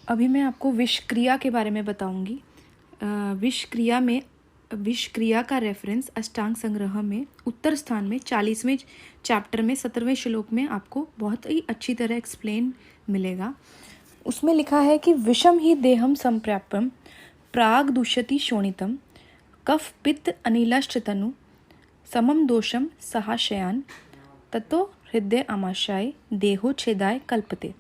अभी मैं आपको विष क्रिया के बारे में बताऊंगी। विष क्रिया का रेफरेंस अष्टांग संग्रह में उत्तर स्थान में 40वें चैप्टर में 17वें श्लोक में आपको बहुत ही अच्छी तरह एक्सप्लेन मिलेगा। उसमें लिखा है कि विषम ही देहम संप्राप्यम प्राग दुष्यति शोणितम कफ पित्त अनिलश्च तनु समम दोषम सहाशयान ततो हृदय आमाशय देहो छेदाय कल्पते।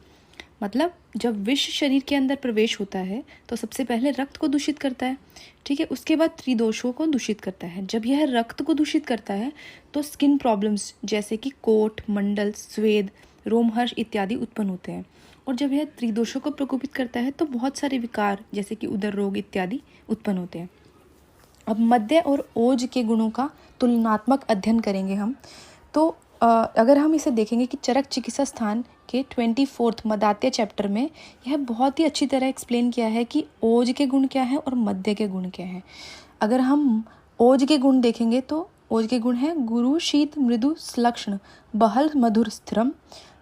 मतलब जब विष शरीर के अंदर प्रवेश होता है तो सबसे पहले रक्त को दूषित करता है, ठीक है। उसके बाद त्रिदोषों को दूषित करता है। जब यह रक्त को दूषित करता है तो स्किन प्रॉब्लम्स जैसे कि कोट, मंडल, स्वेद, रोमहर्ष इत्यादि उत्पन्न होते हैं। और जब यह त्रिदोषों को प्रकोपित करता है तो बहुत सारे विकार जैसे कि उदर रोग इत्यादि उत्पन्न होते हैं। अब मद्य और ओज के गुणों का तुलनात्मक अध्ययन करेंगे हम। तो अगर हम इसे देखेंगे कि चरक चिकित्सा स्थान के 24 मदात्य चैप्टर में यह बहुत ही अच्छी तरह एक्सप्लेन किया है कि ओज के गुण क्या है और मद्य के गुण क्या है। अगर हम ओज के गुण देखेंगे तो ओज के गुण है गुरु शीत मृदु श्लक्ष्ण बहल मधुर स्थिरम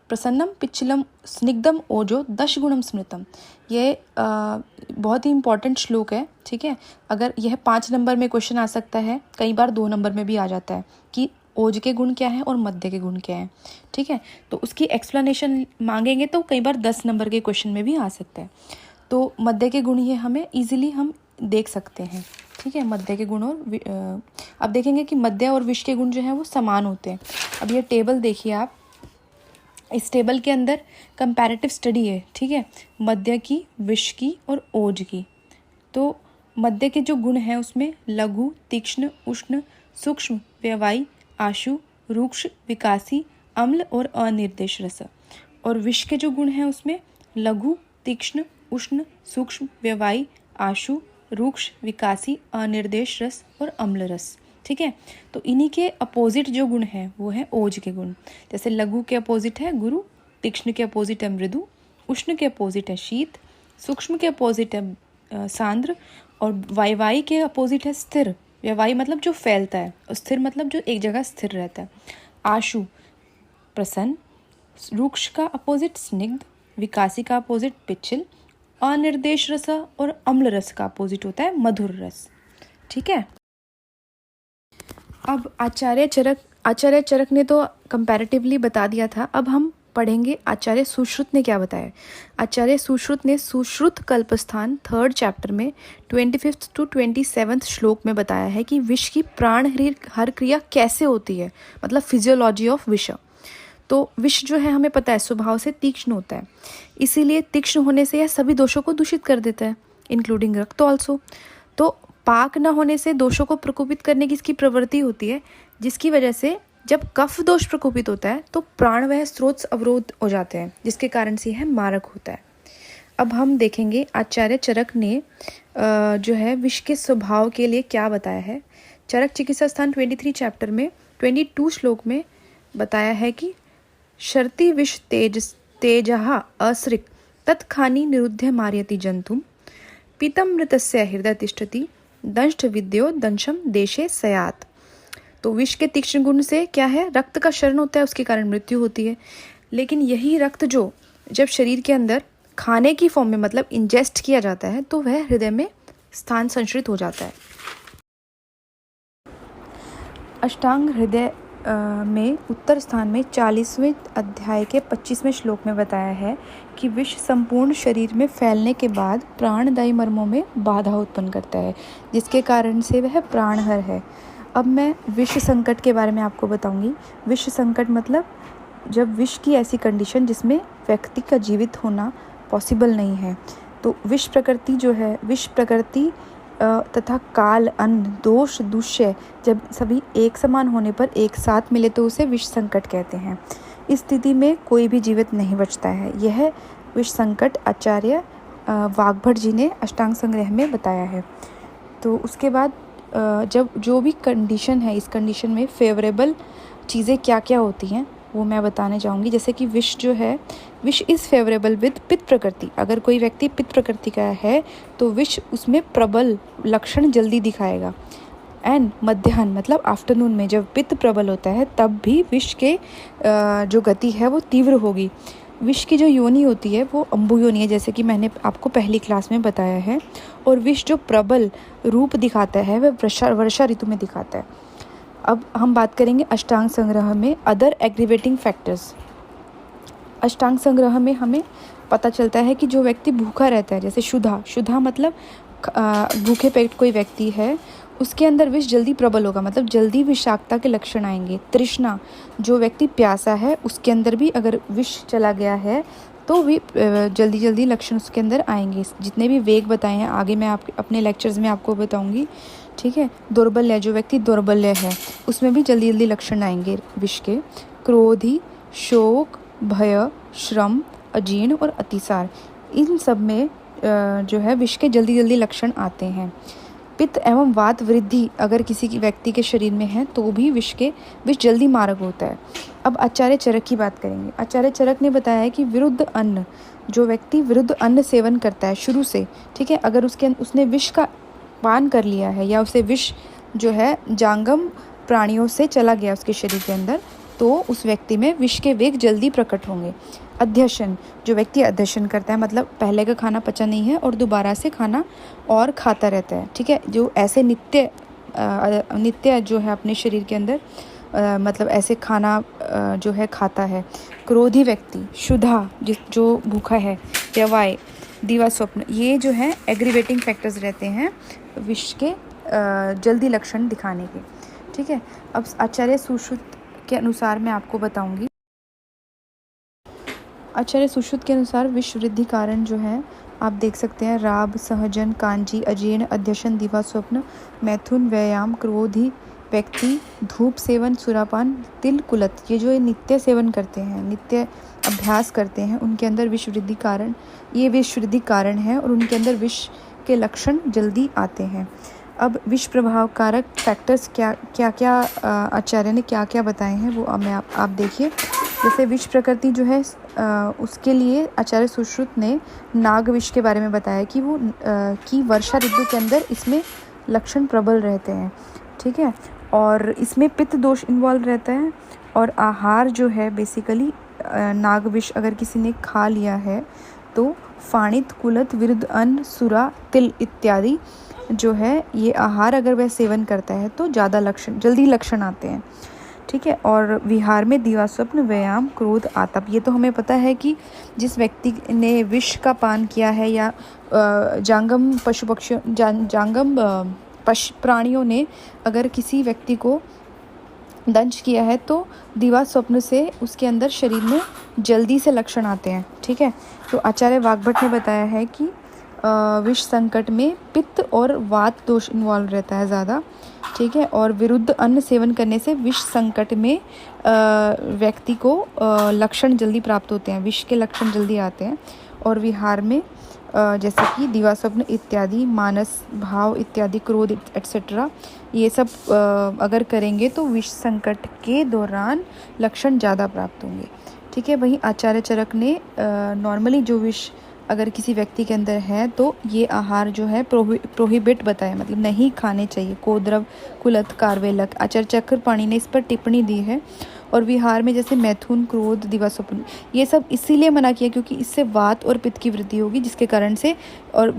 प्रसन्नम पिच्छलम स्निग्धम ओजो 10 गुणम स्मृतम। ये बहुत ही इंपॉर्टेंट श्लोक है, ठीक है। अगर यह 5 नंबर में क्वेश्चन आ सकता है, कई बार 2 नंबर में भी आ जाता है कि ओज के गुण क्या है और मध्य के गुण क्या है, ठीक है। तो उसकी एक्सप्लेनेशन मांगेंगे तो कई बार 10 नंबर के क्वेश्चन में भी आ सकता है। तो मध्य के गुण ये हमें इजीली हम देख सकते हैं, ठीक है। मध्य के गुण और अब देखेंगे कि मध्य और विष के गुण जो है वो समान होते हैं। अब ये टेबल देखिए आप, इस टेबल के अंदर कंपैरेटिव स्टडी है, ठीक है, मध्य की, विष की और ओज की। तो मध्य के जो गुण हैं उसमें लघु, तीक्ष्ण, उष्ण, सूक्ष्म, व्यवायी, आशु, रूक्ष, विकासी, अम्ल और अनिर्देश रस। और विष के जो गुण हैं उसमें लघु, तीक्ष्ण, उष्ण, सूक्ष्म, व्यवायी, आशु, रूक्ष, विकासी, अनिर्देश रस और अम्ल रस, ठीक है। तो इन्हीं के अपोजिट जो गुण हैं वो है ओज के गुण। जैसे लघु के अपोजिट है गुरु, तीक्ष्ण के अपोजिट है मृदु, उष्ण के अपोजिट है शीत, सूक्ष्म के अपोजिट है सांद्र और वायवाई के अपोजिट है स्थिर। व्यवायी मतलब जो फैलता है और स्थिर मतलब जो एक जगह स्थिर रहता है। आशु प्रसन्न, रूक्ष का अपोजिट स्निग्ध, विकासी का अपोजिट पिच्छल, अनिर्देश रस और अम्ल रस का अपोजिट होता है मधुर रस, ठीक है। अब आचार्य चरक ने तो कंपैरेटिवली बता दिया था। अब हम पढ़ेंगे आचार्य सुश्रुत ने क्या बताया। आचार्य सुश्रुत ने सुश्रुत कल्पस्थान 3rd चैप्टर में 25th to 27th श्लोक में बताया है कि विष की प्राण हर क्रिया कैसे होती है, मतलब फिजियोलॉजी ऑफ विष। तो विष जो है हमें पता है स्वभाव से तीक्ष्ण होता है, इसीलिए तीक्ष्ण होने से यह सभी दोषों को दूषित कर देता है, इंक्लूडिंग रक्त ऑल्सो। तो पाक न होने से दोषों को प्रकोपित करने की इसकी प्रवृत्ति होती है, जिसकी वजह से जब कफ दोष प्रकोपित होता है तो प्राण वह स्रोत अवरोध हो जाते हैं, जिसके कारण से यह मारक होता है। अब हम देखेंगे आचार्य चरक ने जो है विष के स्वभाव के लिए क्या बताया है। चरक चिकित्सा स्थान 23 चैप्टर में 22 श्लोक में बताया है कि शर्ति विष तेजः असृक् तत्खानि निरुध्य मारयति जंतुम पीतम मृतस्य हृदय तिष्ठति दंष्ट विद्यो दंशम देशे सयात। तो विष के तीक्ष्ण गुण से क्या है, रक्त का क्षरण होता है, उसके कारण मृत्यु होती है। लेकिन यही रक्त जो जब शरीर के अंदर खाने की फॉर्म में मतलब इंजेस्ट किया जाता है तो वह हृदय में स्थान संचरित हो जाता है। अष्टांग हृदय में उत्तर स्थान में 40वें अध्याय के 25वें श्लोक में बताया है कि विष संपूर्ण शरीर में फैलने के बाद प्राणदायी मर्मों में बाधा उत्पन्न करता है, जिसके कारण से वह प्राणहर है। अब मैं विष संकट के बारे में आपको बताऊंगी। विष संकट मतलब जब विष की ऐसी कंडीशन जिसमें व्यक्ति का जीवित होना पॉसिबल नहीं है। तो विष प्रकृति जो है, विष प्रकृति तथा काल, अन्न, दोष, दुष्य जब सभी एक समान होने पर एक साथ मिले तो उसे विष संकट कहते हैं। इस स्थिति में कोई भी जीवित नहीं बचता है। यह विष संकट आचार्य वाग्भट जी ने अष्टांग संग्रह में बताया है। तो उसके बाद जब जो भी कंडीशन है, इस कंडीशन में फेवरेबल चीज़ें क्या क्या होती हैं वो मैं बताने जाऊंगी। जैसे कि विष जो है, विष इज़ फेवरेबल विद पित्त प्रकृति। अगर कोई व्यक्ति पित्त प्रकृति का है तो विष उसमें प्रबल लक्षण जल्दी दिखाएगा। एंड मध्याह्न मतलब आफ्टरनून में जब पित्त प्रबल होता है तब भी विष के जो गति है वो तीव्र होगी। विष की जो योनि होती है वो अम्बु योनि है, जैसे कि मैंने आपको पहली क्लास में बताया है। और विष जो प्रबल रूप दिखाता है वह वर्षा ऋतु में दिखाता है। अब हम बात करेंगे अष्टांग संग्रह में अदर एग्रीवेटिंग फैक्टर्स। अष्टांग संग्रह में हमें पता चलता है कि जो व्यक्ति भूखा रहता है, जैसे शुद्धा मतलब भूखे पेट कोई व्यक्ति है, उसके अंदर विष जल्दी प्रबल होगा, मतलब जल्दी विषाक्तता के लक्षण आएंगे। तृष्णा, जो व्यक्ति प्यासा है उसके अंदर भी अगर विष चला गया है तो भी जल्दी लक्षण उसके अंदर आएंगे। जितने भी वेग बताए हैं आगे मैं अपने लेक्चर्स में आपको बताऊंगी, ठीक है। दुर्बल्य, जो व्यक्ति दुर्बल्य है उसमें भी जल्दी लक्षण आएंगे विष के। क्रोधी, शोक, भय, श्रम, अजीर्ण और अतिसार, इन सब में जो है विष के जल्दी लक्षण आते हैं। पित्त एवं वात वृद्धि अगर किसी की व्यक्ति के शरीर में है तो भी विष जल्दी मारक होता है। अब आचार्य चरक की बात करेंगे। आचार्य चरक ने बताया है कि विरुद्ध अन्न, जो व्यक्ति विरुद्ध अन्न सेवन करता है शुरू से, ठीक है, अगर उसने विष का पान कर लिया है या उसे विष जो है जांगम प्राणियों से चला गया उसके शरीर के अंदर, तो उस व्यक्ति में विष के वेग जल्दी प्रकट होंगे। अध्यशन, जो व्यक्ति अध्यशन करता है, मतलब पहले का खाना पचा नहीं है और दोबारा से खाना और खाता रहता है, ठीक है, जो ऐसे नित्य जो है अपने शरीर के अंदर मतलब ऐसे खाना जो है खाता है। क्रोधी व्यक्ति, शुद्धा जो भूखा है, व्यवाय, दिवा स्वप्न, ये जो है एग्रीवेटिंग फैक्टर्स रहते हैं विष के जल्दी लक्षण दिखाने के, ठीक है। अब आचार्य सुश्रुत के अनुसार मैं आपको बताऊंगी। आचार्य सुश्रुत के अनुसार विष वृद्धि कारण जो है आप देख सकते हैं राब, सहजन, कांजी, अजीर्ण, अध्यशन, दिवा स्वप्न, मैथुन, व्यायाम, क्रोधी व्यक्ति, धूप सेवन, सुरापान, तिल, कुलत, ये जो नित्य सेवन करते हैं, नित्य अभ्यास करते हैं, उनके अंदर विष वृद्धि कारण है और उनके अंदर विष के लक्षण जल्दी आते हैं। अब विष प्रभावकारक फैक्टर्स क्या आचार्य ने क्या बताए हैं वो आप देखिए। जैसे विष प्रकृति जो है उसके लिए आचार्य सुश्रुत ने नाग विष के बारे में बताया कि वो कि वर्षा ऋतु के अंदर इसमें लक्षण प्रबल रहते हैं, ठीक है, और इसमें पित्त दोष इन्वॉल्व रहता है। और आहार जो है बेसिकली नाग विष अगर किसी ने खा लिया है तो फाणित, कुलत, विरुद्ध अन्न, सुरा, तिल इत्यादि जो है ये आहार अगर वह सेवन करता है तो जल्दी लक्षण आते हैं, ठीक है। और विहार में दिवा स्वप्न, व्यायाम, क्रोध, आतप, ये तो हमें पता है कि जिस व्यक्ति ने विष का पान किया है या जांगम प्राणियों ने अगर किसी व्यक्ति को दंश किया है तो दिवा स्वप्न से उसके अंदर शरीर में जल्दी से लक्षण आते हैं, ठीक है। तो आचार्य वाग्भट ने बताया है कि विष संकट में पित्त और वात दोष इन्वॉल्व रहता है ज़्यादा, ठीक है, और विरुद्ध अन्न सेवन करने से विष संकट में व्यक्ति को लक्षण जल्दी प्राप्त होते हैं, विष के लक्षण जल्दी आते हैं। और विहार में जैसे कि दिवा स्वप्न इत्यादि, मानस भाव इत्यादि, क्रोध एट्सेट्रा, ये सब अगर करेंगे तो विष संकट के दौरान लक्षण ज़्यादा प्राप्त होंगे, ठीक है। वहीं आचार्य चरक ने नॉर्मली जो विष अगर किसी व्यक्ति के अंदर है तो ये आहार जो है प्रोहिबिट बताया, मतलब नहीं खाने चाहिए। कोद्रव, कुलत, कार्वेलक, आचार्य चक्रपाणि ने इस पर टिप्पणी दी है। और विहार में जैसे मैथुन, क्रोध, दिवा स्वप्न, ये सब इसीलिए मना किया क्योंकि इससे वात और पित्त की वृद्धि होगी, जिसके कारण से और